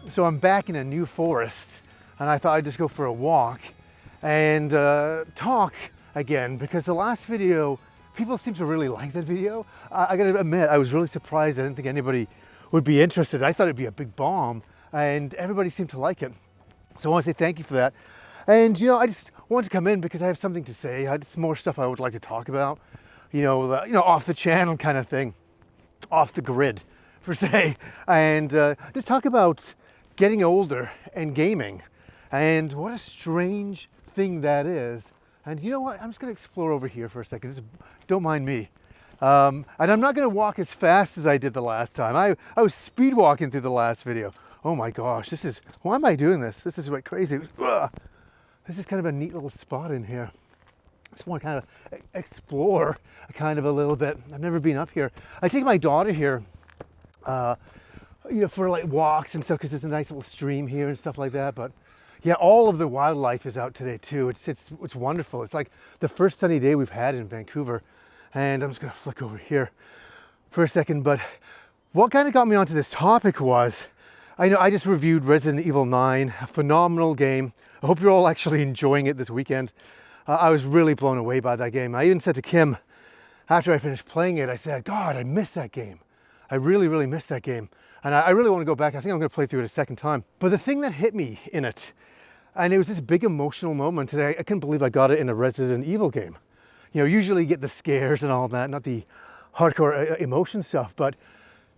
So I'm back in a new forest, and I thought I'd just go for a walk and talk again, because the last video, people seem to really like that video. I gotta admit, I was really surprised. I didn't think anybody would be interested. I thought it'd be a big bomb, and everybody seemed to like it. So I want to say thank you for that. And I just wanted to come in because I have something to say. I had some more stuff I would like to talk about, off the channel kind of thing, off the grid per se, and just talk about getting older and gaming, and what a strange thing that is. And you know what? I'm just going to explore over here for a second. Just don't mind me. And I'm not going to walk as fast as I did the last time. I was speed walking through the last video. Oh my gosh, why am I doing this? This is like crazy. Ugh. This is kind of a neat little spot in here. I just want to kind of explore kind of a little bit. I've never been up here. I take my daughter here for like walks and stuff, because there's a nice little stream here and stuff like that. But yeah, all of the wildlife is out today too. It's wonderful. It's like the first sunny day we've had in Vancouver. And I'm just gonna flick over here for a second. But what kind of got me onto this topic was, I just reviewed Resident Evil 9, a phenomenal game. I hope you're all actually enjoying it this weekend. I was really blown away by that game. I even said to Kim, after I finished playing it, I said, God, I missed that game. I really, really missed that game. And I really want to go back. I think I'm going to play through it a second time. But the thing that hit me in it, and it was this big emotional moment today, I couldn't believe I got it in a Resident Evil game. Usually you get the scares and all that, not the hardcore emotion stuff. But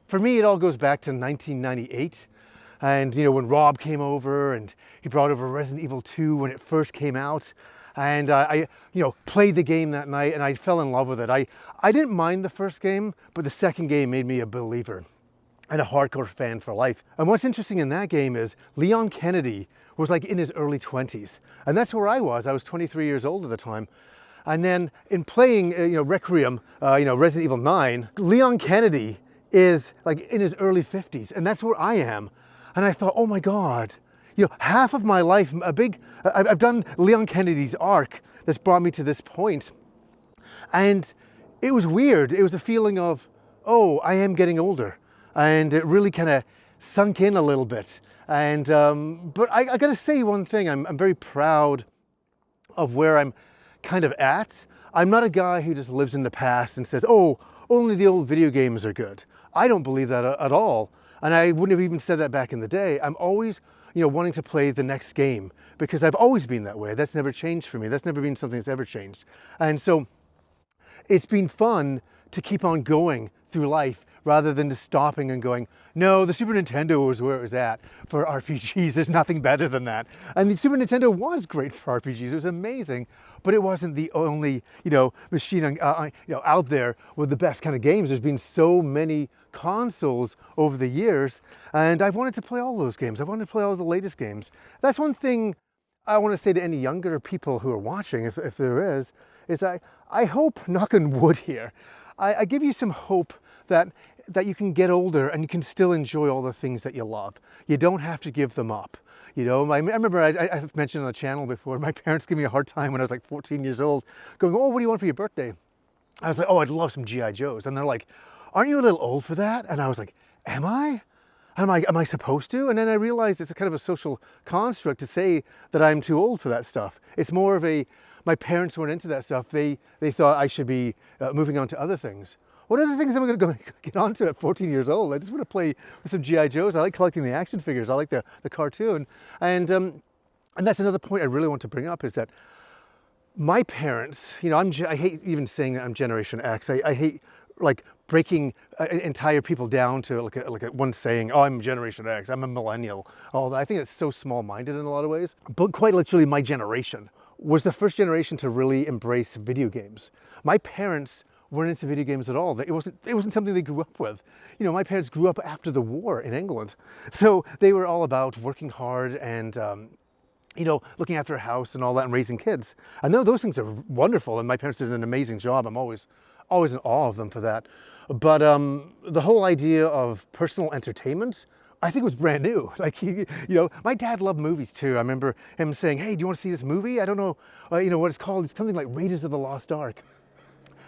for me, it all goes back to 1998. And, when Rob came over and he brought over Resident Evil 2 when it first came out. And I played the game that night, and I fell in love with it. I didn't mind the first game, but the second game made me a believer and a hardcore fan for life. And what's interesting in that game is Leon Kennedy was like in his early 20s. And that's where I was. I was 23 years old at the time. And then in playing, Requiem, Resident Evil 9, Leon Kennedy is like in his early 50s. And that's where I am. And I thought, oh my God, half of my life, I've done Leon Kennedy's arc that's brought me to this point. And it was weird. It was a feeling of, oh, I am getting older. And it really kind of sunk in a little bit. And, but I got to say one thing, I'm very proud of where I'm kind of at. I'm not a guy who just lives in the past and says, oh, only the old video games are good. I don't believe that at all. And I wouldn't have even said that back in the day. I'm always, wanting to play the next game, because I've always been that way. That's never changed for me. That's never been something that's ever changed. And so it's been fun to keep on going through life, rather than just stopping and going, no, the Super Nintendo was where it was at for RPGs. There's nothing better than that. And the Super Nintendo was great for RPGs. It was amazing, but it wasn't the only, machine, out there with the best kind of games. There's been so many consoles over the years, and I've wanted to play all those games. I wanted to play all the latest games. That's one thing I want to say to any younger people who are watching, if there is I hope, knock on wood here, I give you some hope that you can get older and you can still enjoy all the things that you love. You don't have to give them up. I remember I've mentioned on the channel before, my parents gave me a hard time when I was like 14 years old, going, oh, what do you want for your birthday? I was like, oh, I'd love some G.I. Joes. And they're like, aren't you a little old for that? And I was like, am I? Am I supposed to? And then I realized it's a kind of a social construct to say that I'm too old for that stuff. It's more of my parents weren't into that stuff. They thought I should be moving on to other things. What are the things I'm going to get onto at 14 years old? I just want to play with some G.I. Joes. I like collecting the action figures. I like the cartoon. And that's another point I really want to bring up, is that my parents, I hate even saying that I'm Generation X. I hate like breaking entire people down to like a one saying, oh, I'm Generation X, I'm a millennial. All that. I think it's so small-minded in a lot of ways. But quite literally, my generation was the first generation to really embrace video games. My parents weren't into video games at all. It wasn't something they grew up with. My parents grew up after the war in England. So they were all about working hard and, looking after a house and all that and raising kids. I know those things are wonderful, and my parents did an amazing job. I'm always in awe of them for that. But the whole idea of personal entertainment, I think, was brand new. Like, my dad loved movies too. I remember him saying, hey, do you want to see this movie? I don't know, what it's called. It's something like Raiders of the Lost Ark.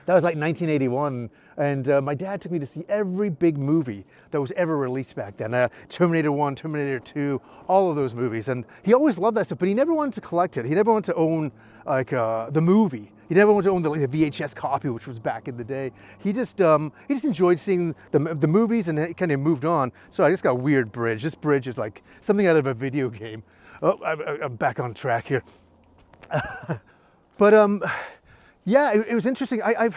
That was like 1981, and my dad took me to see every big movie that was ever released back then. Terminator 1, Terminator 2, all of those movies. And he always loved that stuff, but he never wanted to collect it. He never wanted to own like the movie. He never wanted to own the VHS copy, which was back in the day. He just enjoyed seeing the movies, and it kind of moved on. So I just got a weird bridge. This bridge is like something out of a video game. Oh, I'm back on track here. But yeah, it was interesting. I've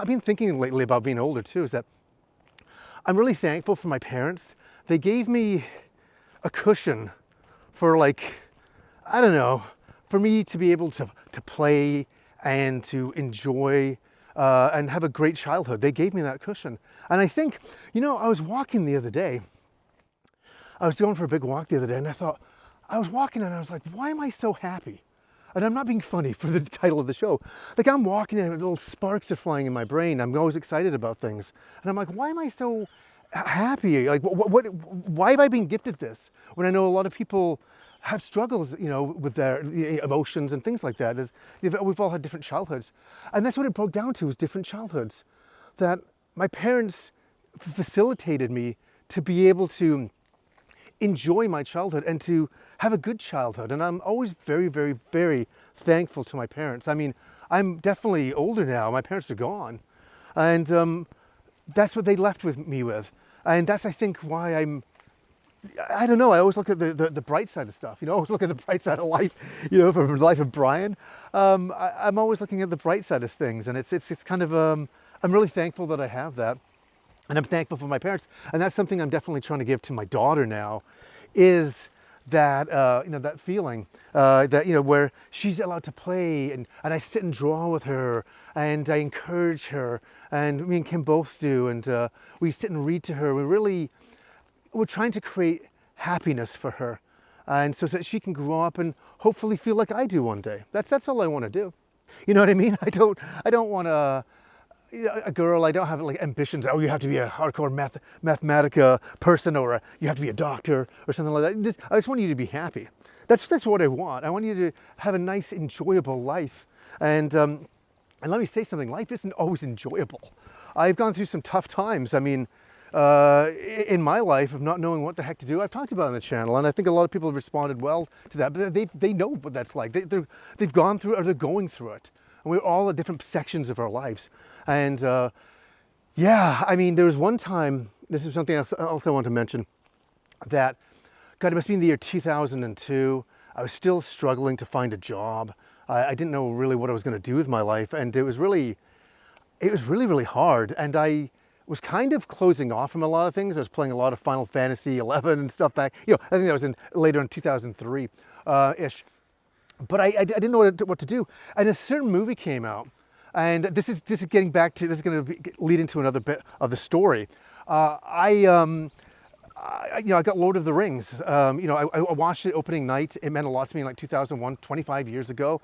been thinking lately about being older too, is that I'm really thankful for my parents. They gave me a cushion for, like, I don't know, for me to be able to play and to enjoy and have a great childhood. They gave me that cushion. And I think, you know, I was walking the other day. I was going for a big walk the other day, and I was walking and I was like, why am I so happy? And I'm not being funny for the title of the show. Like, I'm walking and little sparks are flying in my brain. I'm always excited about things. And I'm like, why am I so happy? Like, why have I been gifted this? When I know a lot of people have struggles, you know, with their emotions and things like that. We've all had different childhoods. And that's what it broke down to, was different childhoods. That my parents facilitated me to be able to enjoy my childhood and to have a good childhood. And I'm always very, very, very thankful to my parents. I mean, I'm definitely older now. My parents are gone. And that's what they left with me with. And that's, I think, why I don't know, I always look at the bright side of stuff. You know, I always look at the bright side of life, you know, from the life of Brian. I'm always looking at the bright side of things. And it's kind of, I'm really thankful that I have that. And I'm thankful for my parents. And that's something I'm definitely trying to give to my daughter now, is that, you know, that feeling that, you know, where she's allowed to play, and I sit and draw with her, and I encourage her, and me and Kim both do. And we sit and read to her. We're trying to create happiness for her. And so that she can grow up and hopefully feel like I do one day. That's all I want to do. You know what I mean? I don't want to, a girl, I don't have like ambitions. Oh, you have to be a hardcore mathematica person, or you have to be a doctor or something like that. I just want you to be happy. That's what I want. I want you to have a nice, enjoyable life. And let me say something, life isn't always enjoyable. I've gone through some tough times. I mean, in my life of not knowing what the heck to do. I've talked about it on the channel, and I think a lot of people have responded well to that, but they know what that's like. They've gone through it, or they're going through it. And we're all at different sections of our lives. And yeah, I mean, there was one time, this is something else I want to mention, that, God, it must be in the year 2002. I was still struggling to find a job. I didn't know really what I was going to do with my life, and it was really, really hard. And I was kind of closing off from a lot of things. I was playing a lot of Final Fantasy 11 and stuff back, you know, I think that was later in 2003 ish. But I didn't know what to do. And a certain movie came out, and this is getting back to, this is going to lead into another bit of the story. I got Lord of the Rings. You know, I watched it opening night. It meant a lot to me in like 2001, 25 years ago.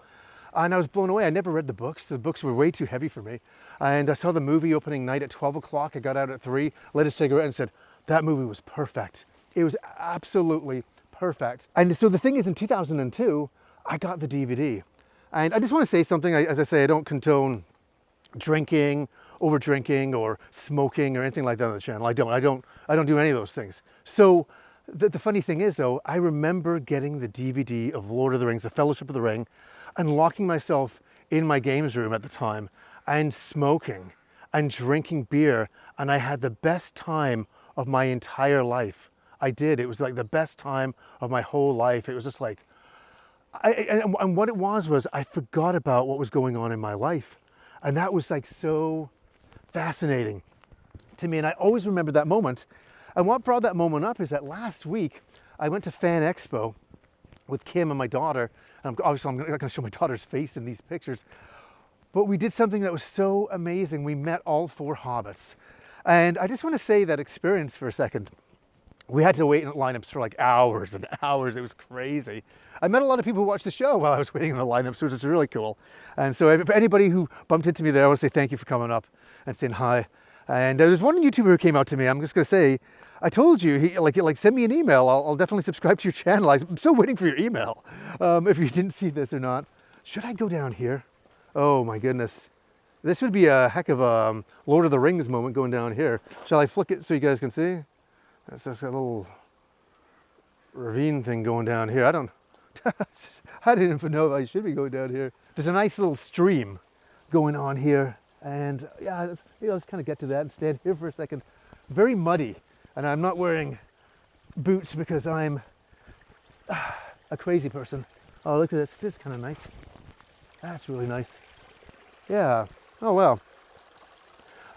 And I was blown away. I never read the books. The books were way too heavy for me. And I saw the movie opening night at 12 o'clock. I got out at 3, lit a cigarette, and said, that movie was perfect. It was absolutely perfect. And so the thing is, in 2002, I got the DVD. And I just want to say something. As I say, I don't condone drinking, over drinking, or smoking, or anything like that on the channel. I don't do any of those things. So the funny thing is, though, I remember getting the DVD of Lord of the Rings, The Fellowship of the Ring, and locking myself in my games room at the time, and smoking and drinking beer, and I had the best time of my entire life. I did. It was like the best time of my whole life. It was just like, and what it was I forgot about what was going on in my life. And that was like so fascinating to me. And I always remember that moment. And what brought that moment up is that last week I went to Fan Expo with Kim and my daughter. And obviously I'm not going to show my daughter's face in these pictures. But we did something that was so amazing. We met all 4 hobbits. And I just want to say that experience for a second. We had to wait in lineups for like hours and hours. It was crazy. I met a lot of people who watched the show while I was waiting in the lineups, which was really cool. And so if anybody who bumped into me there, I want to say thank you for coming up and saying hi. And there's one YouTuber who came out to me. I'm just going to say, I told you, he send me an email. I'll definitely subscribe to your channel. I'm still waiting for your email. If you didn't see this or not. Should I go down here? Oh my goodness. This would be a heck of a Lord of the Rings moment going down here. Shall I flick it so you guys can see? That's just a little ravine thing going down here. I didn't even know I should be going down here. There's a nice little stream going on here. And yeah, let's kind of get to that and stand here for a second. Very muddy. And I'm not wearing boots because I'm a crazy person. Oh, look at this. This is kind of nice. That's really nice. Yeah. Oh, well.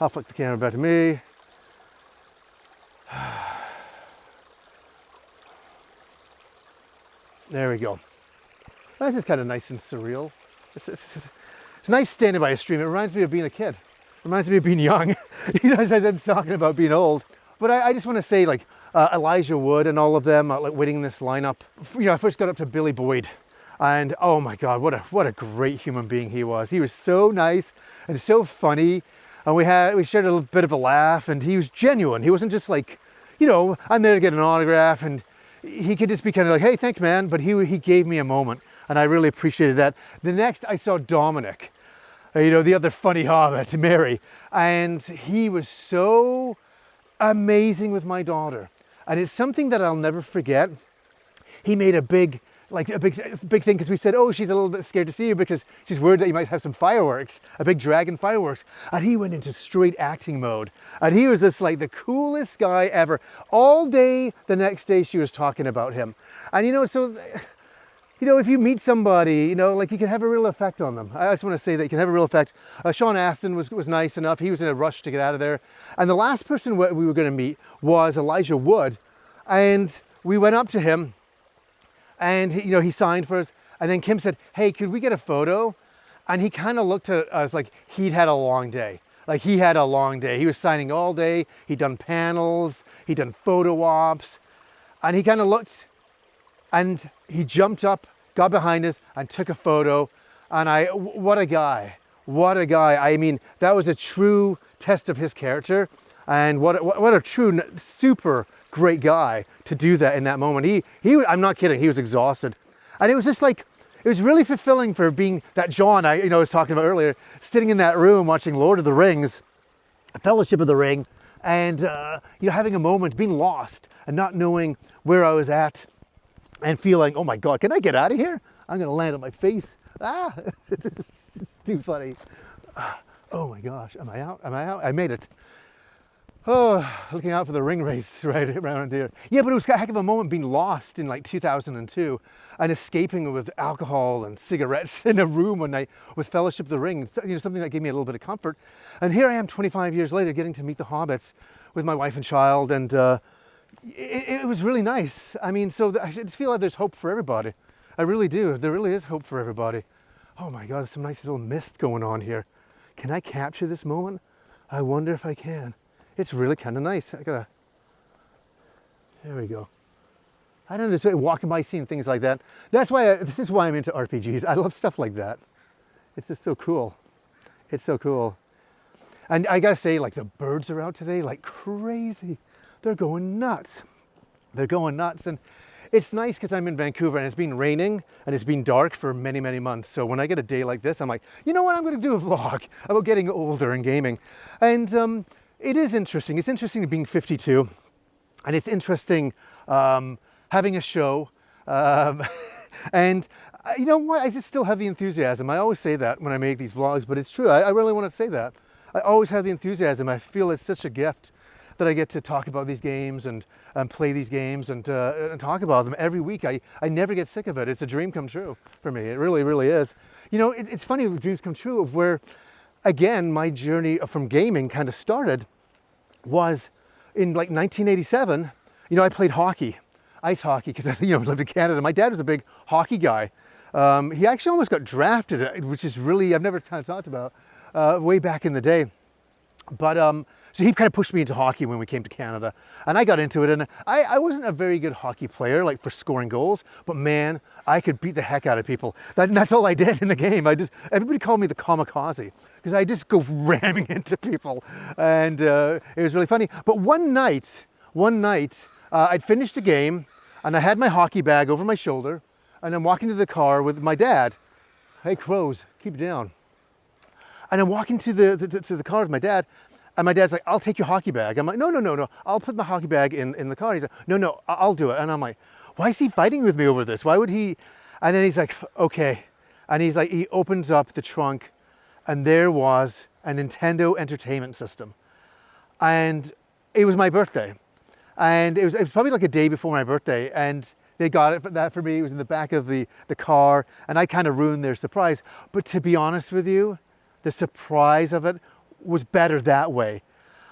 I'll flick the camera back to me. There we go. This is kind of nice and surreal. It's nice standing by a stream. It reminds me of being a kid. It reminds me of being young. You know, as I'm talking about being old. But I just want to say, like, Elijah Wood and all of them, like, winning this lineup. You know, I first got up to Billy Boyd. And oh my God, what a great human being he was. He was so nice and so funny. And we shared a little bit of a laugh, and he was genuine. He wasn't just like, you know, I'm there to get an autograph, and he could just be kind of like, hey, thanks, man. But he gave me a moment, and I really appreciated that. The next I saw Dominic, you know, the other funny hobbit, Mary, and he was so amazing with my daughter. And it's something that I'll never forget. He made a big thing, because we said, oh, she's a little bit scared to see you because she's worried that you might have some fireworks, a big dragon fireworks. And he went into straight acting mode. And he was just like the coolest guy ever. All day, the next day, she was talking about him. And, you know, so, you know, if you meet somebody, you know, like, you can have a real effect on them. I just want to say that you can have a real effect. Sean Astin was nice enough. He was in a rush to get out of there. And the last person we were going to meet was Elijah Wood. And we went up to him, and he signed for us. And then Kim said, hey, could we get a photo? And he kind of looked at us like he'd had a long day. Like, he had a long day. He was signing all day. He'd done panels. He'd done photo ops. And he kind of looked, and he jumped up, got behind us, and took a photo. And what a guy. What a guy. I mean, that was a true test of his character. And what a true, super great guy to do that in that moment. I'm not kidding, he was exhausted. And it was just like, it was really fulfilling for being that John I was talking about earlier, sitting in that room watching Lord of the Rings, Fellowship of the Ring, and having a moment, being lost and not knowing where I was at, and feeling, oh my God, can I get out of here? I'm gonna land on my face. It's too funny. Oh my gosh, am I out? I made it. Oh, looking out for the ring race right around here. Yeah, but it was a heck of a moment being lost in like 2002 and escaping with alcohol and cigarettes in a room one night with Fellowship of the Ring. Something that gave me a little bit of comfort. And here I am 25 years later getting to meet the hobbits with my wife and child, and it was really nice. I mean, so I just feel like there's hope for everybody. I really do. There really is hope for everybody. Oh my God, there's some nice little mist going on here. Can I capture this moment? I wonder if I can. It's really kind of nice. There we go. I don't know, just walking by, seeing things like that. This is why I'm into RPGs. I love stuff like that. It's just so cool. It's so cool. And I gotta say, like, the birds are out today like crazy. They're going nuts. They're going nuts. And it's nice because I'm in Vancouver and it's been raining and it's been dark for many, many months. So when I get a day like this, I'm like, you know what? I'm gonna do a vlog about getting older and gaming. And it is interesting. It's interesting being 52, and it's interesting having a show. And you know what? I just still have the enthusiasm. I always say that when I make these vlogs, but it's true. I really want to say that. I always have the enthusiasm. I feel it's such a gift that I get to talk about these games and play these games and talk about them every week. I never get sick of it. It's a dream come true for me. It really, really is. You know, it's funny, dreams come true of where, again, my journey from gaming kind of started was in like 1987. You know, I played hockey, ice hockey, because I lived in Canada. My dad was a big hockey guy. He actually almost got drafted, which is really, I've never kind of talked about, way back in the day. But so he kind of pushed me into hockey when we came to Canada, and I got into it. And I wasn't a very good hockey player, like for scoring goals, but man, I could beat the heck out of people. That's all I did in the game. Everybody called me the kamikaze because I just go ramming into people, and it was really funny. But one night, I'd finished a game, and I had my hockey bag over my shoulder, and I'm walking to the car with my dad. Hey, crows, keep it down. And I'm walking to the car with my dad, and my dad's like, I'll take your hockey bag. I'm like, no, I'll put my hockey bag in the car. He's like, no, I'll do it. And I'm like, why is he fighting with me over this? Why would he? And then he's like, okay. And he's like, he opens up the trunk, and there was a Nintendo Entertainment System. And it was my birthday. And it was probably like a day before my birthday, and they got that for me. It was in the back of the car, and I kind of ruined their surprise. But to be honest with you, the surprise of it was better that way.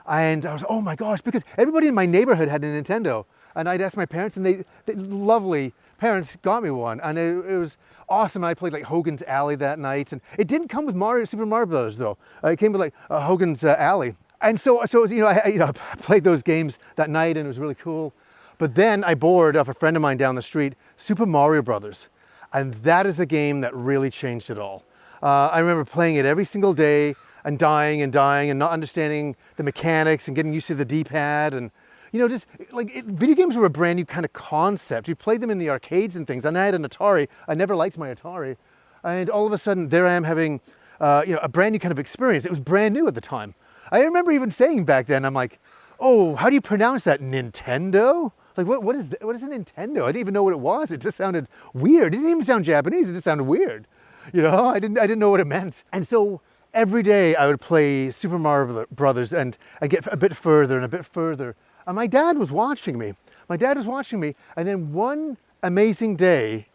And I was, oh my gosh, because everybody in my neighborhood had a Nintendo. And I'd asked my parents, and they lovely parents got me one. And it was awesome. I played like Hogan's Alley that night. And it didn't come with Super Mario Brothers though. It came with like Hogan's Alley. And so I played those games that night, and it was really cool. But then I borrowed off a friend of mine down the street, Super Mario Brothers. And that is the game that really changed it all. I remember playing it every single day and dying and not understanding the mechanics and getting used to the D-pad. And, just like video games were a brand new kind of concept. You played them in the arcades and things. And I had an Atari. I never liked my Atari. And all of a sudden, there I am having, a brand new kind of experience. It was brand new at the time. I remember even saying back then, I'm like, oh, how do you pronounce that? Nintendo? Like, what is a Nintendo? I didn't even know what it was. It just sounded weird. It didn't even sound Japanese. It just sounded weird. I didn't know what it meant. And so every day I would play Super Mario Brothers and get a bit further and a bit further. And my dad was watching me. And then one amazing day,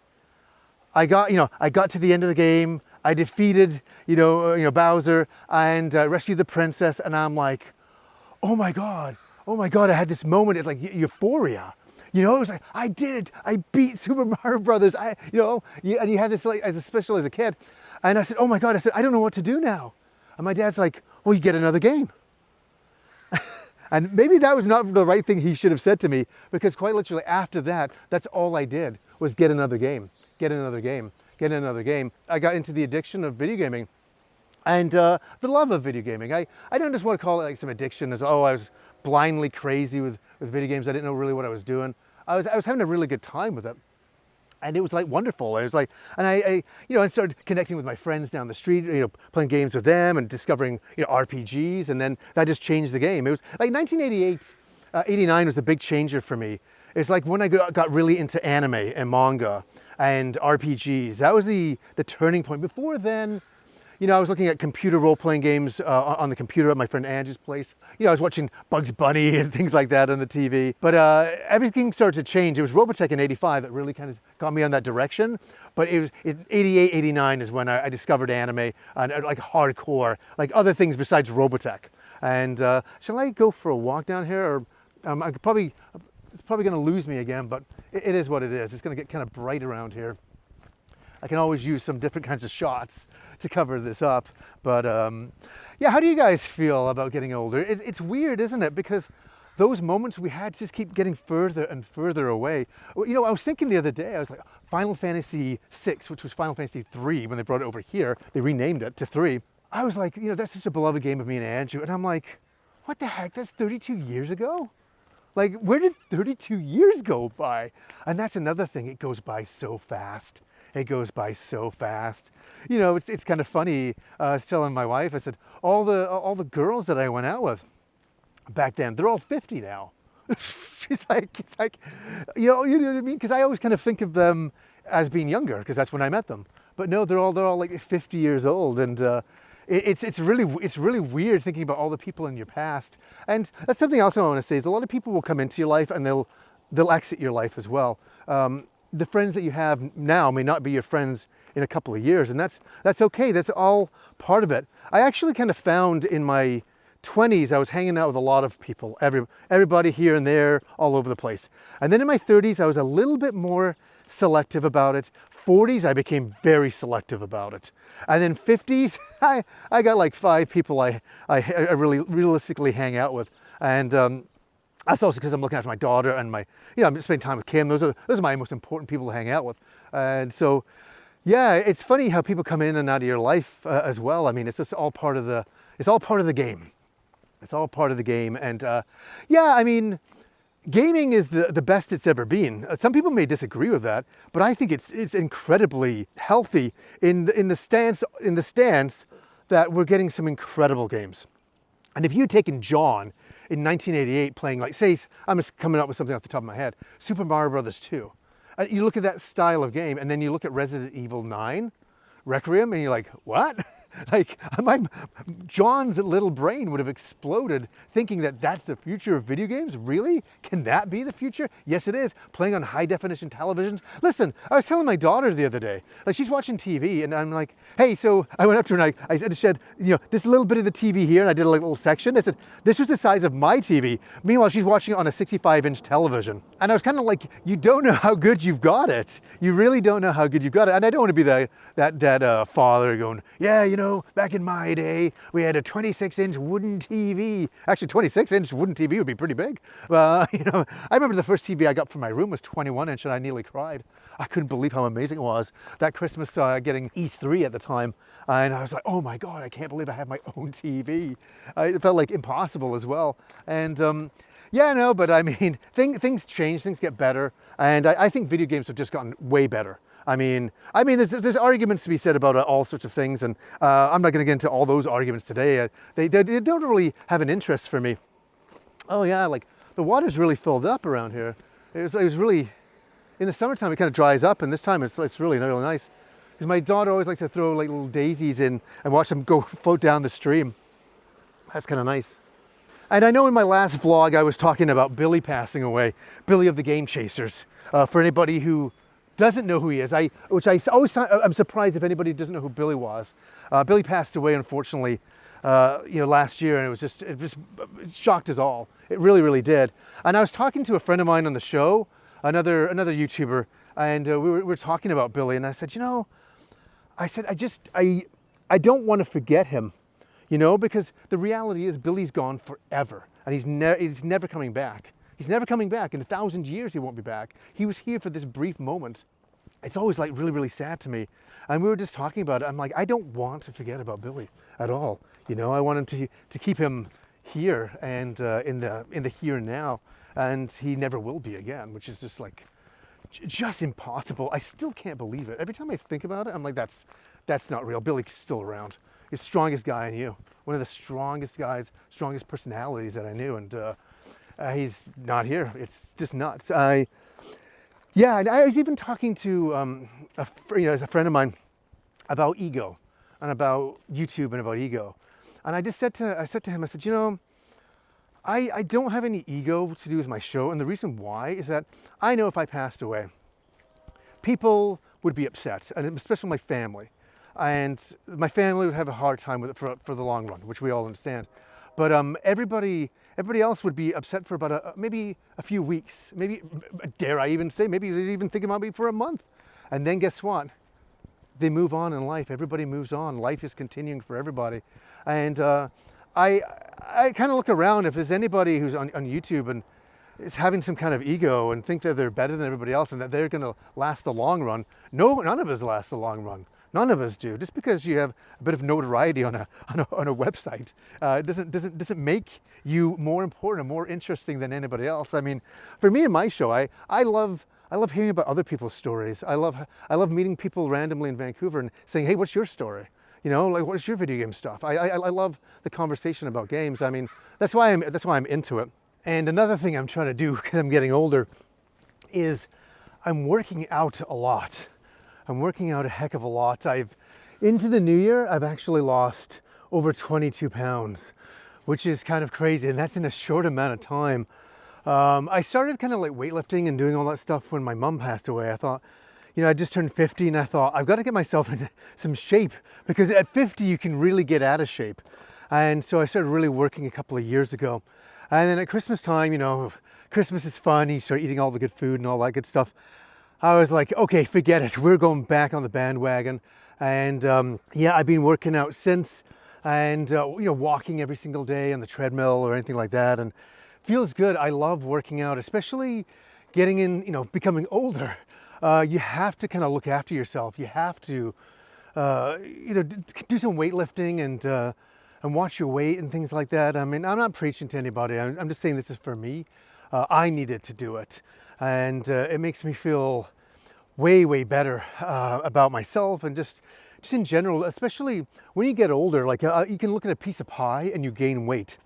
I got to the end of the game. I defeated, Bowser, and rescued the princess. And I'm like, oh my God, I had this moment. It's like euphoria. It was like, I did it. I beat Super Mario Brothers. And you had this like, especially as a kid. And I said, oh my God, I don't know what to do now. And my dad's like, well, you get another game. And maybe that was not the right thing he should have said to me, because quite literally after that, that's all I did was get another game. I got into the addiction of video gaming and the love of video gaming. I don't just want to call it like some addiction as, I was blindly crazy with video games. I didn't know really what I was doing. I was having a really good time with it. And it was like wonderful. It was like, and I started connecting with my friends down the street, playing games with them and discovering, RPGs. And then that just changed the game. It was like 1988, 89 was the big changer for me. It's like when I got really into anime and manga and RPGs. That was the turning point. Before then, I was looking at computer role-playing games on the computer at my friend Angie's place. I was watching Bugs Bunny and things like that on the TV. But everything started to change. It was Robotech in '85 that really kind of got me on that direction. But it was in '88, '89 is when I discovered anime and like hardcore, like other things besides Robotech. And shall I go for a walk down here? Or it's probably going to lose me again, but it is what it is. It's going to get kind of bright around here. I can always use some different kinds of shots to cover this up. But yeah, how do you guys feel about getting older? It's weird, isn't it? Because those moments we had just keep getting further and further away. I was thinking the other day, I was like, Final Fantasy VI, which was Final Fantasy III when they brought it over here, they renamed it to 3. I was like, that's such a beloved game of me and Andrew. And I'm like, what the heck? That's 32 years ago? Like, where did 32 years go by? And that's another thing, it goes by so fast. It's kind of funny. I was telling my wife, I said, all the girls that I went out with back then, they're all 50 now. it's like, you know what I mean? Because I always kind of think of them as being younger, because that's when I met them. But no, they're all like 50 years old, and it's really weird thinking about all the people in your past. And that's something else I want to say is a lot of people will come into your life and they'll exit your life as well. The friends that you have now may not be your friends in a couple of years, and that's okay. That's all part of it. I actually kind of found in my 20s, I was hanging out with a lot of people, everybody here and there, all over the place. And then in my 30s, I was a little bit more selective about it. 40s, I became very selective about it. And then 50s, I got like 5 people I really realistically hang out with. And that's also because I'm looking after my daughter and I'm spending time with Kim. Those are my most important people to hang out with. And so, yeah, it's funny how people come in and out of your life as well. I mean, it's just all part of the game. It's all part of the game. And yeah, I mean, gaming is the best it's ever been. Some people may disagree with that, but I think it's incredibly healthy in the stance that we're getting some incredible games. And if you had taken John in 1988 playing, like, say, I'm just coming up with something off the top of my head, Super Mario Brothers 2. And you look at that style of game, and then you look at Resident Evil 9, Requiem, and you're like, what? Like, John's little brain would have exploded thinking that that's the future of video games? Really? Can that be the future? Yes, it is. Playing on high definition televisions. Listen, I was telling my daughter the other day, like, she's watching TV, and I'm like, hey, so I went up to her and I said, you know, this little bit of the TV here, and I did a little section. I said, this was the size of my TV. Meanwhile, she's watching it on a 65-inch television. And I was kind of like, you don't know how good you've got it. You really don't know how good you've got it. And I don't want to be that father going, yeah, you know, back in my day, we had a 26-inch wooden TV. Actually, 26-inch wooden TV would be pretty big. You know, I remember the first TV I got for my room was 21-inch, and I nearly cried. I couldn't believe how amazing it was. That Christmas, getting E3 at the time, and I was like, oh my God, I can't believe I have my own TV. It felt like impossible as well. And yeah, no, but I mean, things change, things get better, and I think video games have just gotten way better. I mean, there's arguments to be said about all sorts of things, and I'm not going to get into all those arguments today. They don't really have an interest for me. Oh yeah, like the water's really filled up around here. It was really, in the summertime it kind of dries up, and this time it's really nice. Because my daughter always likes to throw like little daisies in and watch them go float down the stream. That's kind of nice. And I know in my last vlog I was talking about Billy passing away, Billy of the Game Chasers. For anybody who doesn't know who he is, I'm surprised if anybody doesn't know who Billy was. Billy passed away, unfortunately, you know, last year, and it just shocked us all. It really did. And I was talking to a friend of mine on the show, another YouTuber, and we were talking about Billy, and I said, you know, I don't want to forget him, you know, because the reality is Billy's gone forever, and he's never coming back. He's never coming back. In 1,000 years, he won't be back. He was here for this brief moment. It's always like really sad to me. And we were just talking about it. I'm like, I don't want to forget about Billy at all. You know, I want him to keep him here and in the here and now. And he never will be again, which is just like, just impossible. I still can't believe it. Every time I think about it, I'm like, that's not real. Billy's still around. He's the strongest guy I knew. One of the strongest guys, strongest personalities that I knew. And he's not here. It's just nuts. Yeah, and I was even talking to as a friend of mine about ego and about YouTube and about ego. And I said to him, I said, you know, I don't have any ego to do with my show, and the reason why is that I know if I passed away, people would be upset, and especially my family. And my family would have a hard time with it for the long run, which we all understand. But everybody else would be upset for about maybe a few weeks, maybe, dare I even say, maybe they'd even think about me for a month. And then guess what? They move on in life. Everybody moves on. Life is continuing for everybody. And I kind of look around, if there's anybody who's on YouTube and is having some kind of ego and think that they're better than everybody else and that they're going to last the long run. No, none of us last the long run. None of us do. Just because you have a bit of notoriety on a website doesn't make you more important or more interesting than anybody else. I mean, for me and my show, I love hearing about other people's stories. I love meeting people randomly in Vancouver and saying, hey, what's your story? You know, like, what's your video game stuff? I love the conversation about games. I mean, that's why I'm into it. And another thing I'm trying to do, because I'm getting older, is I'm working out a lot. I'm working out a heck of a lot. Into the new year, I've actually lost over 22 pounds, which is kind of crazy, and that's in a short amount of time. I started kind of like weightlifting and doing all that stuff when my mom passed away. I thought, you know, I just turned 50, and I thought, I've got to get myself into some shape, because at 50, you can really get out of shape. And so I started really working a couple of years ago. And then at Christmas time, you know, Christmas is fun, you start eating all the good food and all that good stuff. I was like, okay, forget it. We're going back on the bandwagon. And yeah, I've been working out since, and you know, walking every single day on the treadmill or anything like that. And feels good. I love working out, especially getting in, you know, becoming older. You have to kind of look after yourself. You have to, you know, do some weightlifting and watch your weight and things like that. I mean, I'm not preaching to anybody. I'm just saying this is for me. I needed to do it. And it makes me feel way better about myself, and just just in general, especially when you get older, like you can look at a piece of pie and you gain weight.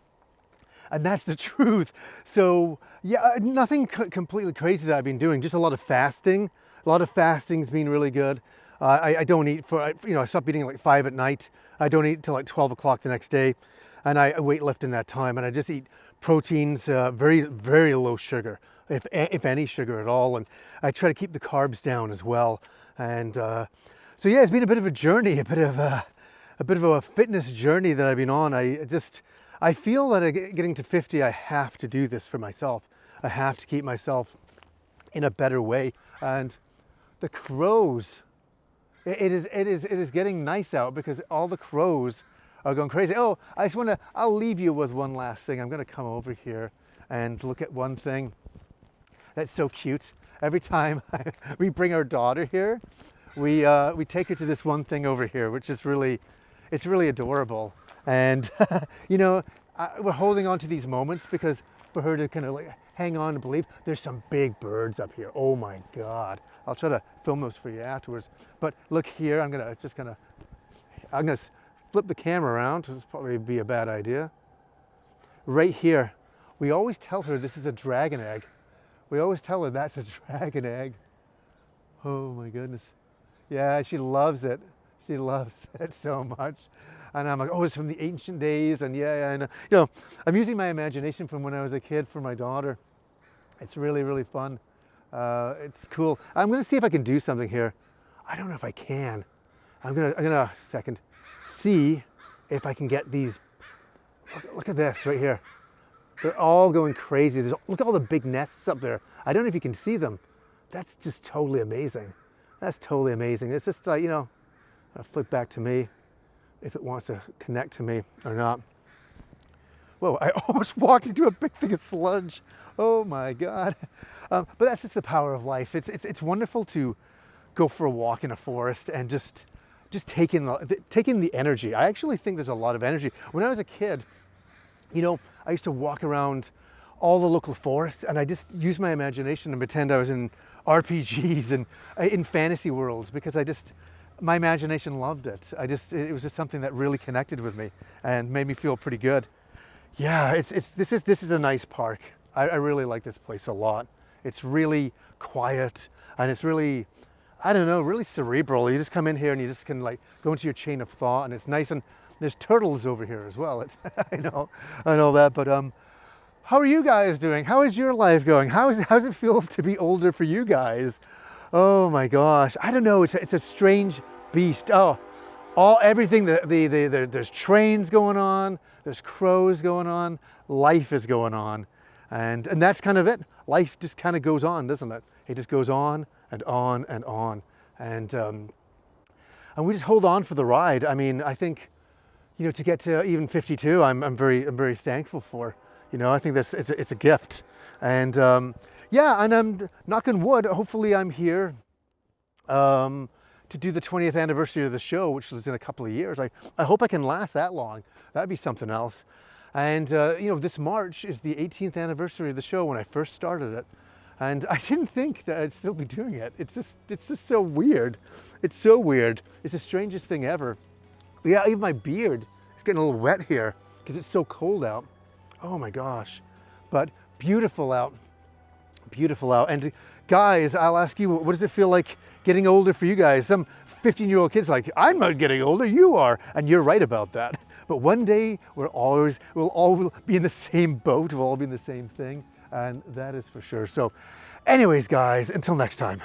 And that's the truth. So yeah, nothing completely crazy that I've been doing, just a lot of fasting. A lot of fasting's been really good. I don't eat for, you know, I stopped eating at like 5 at night. I don't eat till like 12 o'clock the next day. And I weight lift in that time. And I just eat proteins, very, very low sugar, if any sugar at all. And I try to keep the carbs down as well. And so yeah, it's been a bit of a journey, a bit of a fitness journey that I've been on. I feel that getting to 50, I have to do this for myself. I have to keep myself in a better way. And the crows, it is getting nice out because all the crows are going crazy. Oh, I'll leave you with one last thing. I'm gonna come over here and look at one thing that's so cute. Every time we bring our daughter here, we take her to this one thing over here, which is it's really adorable. And you know, we're holding on to these moments because for her to kind of like hang on and believe. There's some big birds up here. Oh my God. I'll try to film those for you afterwards. But look here, I'm gonna flip the camera around. This probably be a bad idea. Right here, we always tell her this is a dragon egg. We always tell her that's a dragon egg. Oh my goodness. Yeah, she loves it. She loves it so much. And I'm like, oh, it's from the ancient days. And yeah, and you know, I'm using my imagination from when I was a kid for my daughter. It's really, really fun. It's cool. I'm gonna see if I can do something here. I don't know if I can. I'm gonna see if I can get these. Look at this right here. They're all going crazy. Look at all the big nests up there. I don't know if you can see them. That's just totally amazing. That's totally amazing. It's just you know, I'll flip back to me if it wants to connect to me or not. Whoa, I almost walked into a big thing of sludge. Oh my God. But that's just the power of life. It's wonderful to go for a walk in a forest and just take in the energy. I actually think there's a lot of energy. When I was a kid, you know, I used to walk around all the local forests and I just used my imagination and pretend I was in RPGs and in fantasy worlds because my imagination loved it. It was just something that really connected with me and made me feel pretty good. Yeah, this is a nice park. I really like this place a lot. It's really quiet and it's really, I don't know, really cerebral. You just come in here and you just can like go into your chain of thought and it's nice. And there's turtles over here as well. I know that, but how are you guys doing? How is your life going? How's it feel to be older for you guys? Oh my gosh, I don't know. It's a strange beast. Oh, everything. There's trains going on. There's crows going on. Life is going on, and that's kind of it. Life just kind of goes on, doesn't it? It just goes on and on and on, and we just hold on for the ride. I mean, I think, you know, to get to even 52, I'm very thankful for. You know, I think it's a gift, and yeah, and I'm knocking wood. Hopefully, I'm here to do the 20th anniversary of the show, which is in a couple of years. I hope I can last that long. That'd be something else. And you know, this March is the 18th anniversary of the show when I first started it, and I didn't think that I'd still be doing it. It's just so weird. It's so weird. It's the strangest thing ever. Yeah, even my beard is getting a little wet here because it's so cold out. Oh my gosh, but beautiful out. Beautiful out. And guys, I'll ask you, what does it feel like getting older for you guys? Some 15-year-old kids like, I'm not getting older, you are. And you're right about that. But one day we'll all be in the same boat, we'll all be in the same thing. And that is for sure. So anyways, guys, until next time.